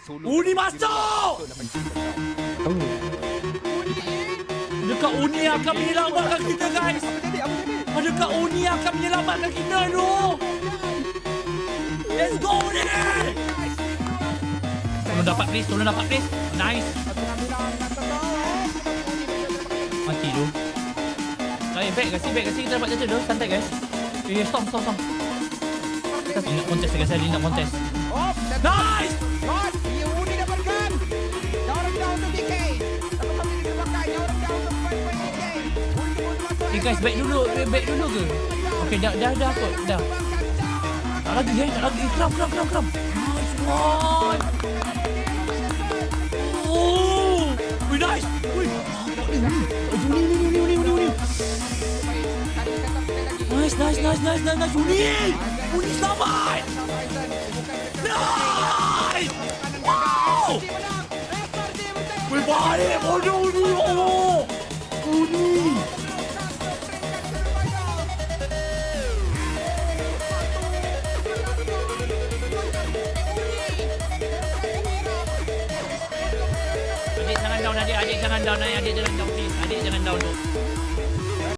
Uni masuk! Adakah Uni akan menyelamatkan kita, guys? Adakah Uni akan menyelamatkan kita tu? Let's go, Uni! Tolong dapat, please. Nice. Mati tu. Back kasih. Kita dapat jatuh tu. Santai, guys. Stop. Kita ingat kontes, guys. Saya ingat kontes. Nice! Uni dapatkan. Jauh rendah untuk DK. Satu-satu digerakkan. Jauh rendah untuk main DK. Uni Guys, back dulu ke? Okay, dah kot. Dah. Tak lagi. Kram. Nice one. Oh, nice. Ui. Uni. Nice. Uni selamat. Nice. Wow. Wih, balik bodoh Uni. Oh. Uni. Adik jangan down, please. Adik jangan down tu.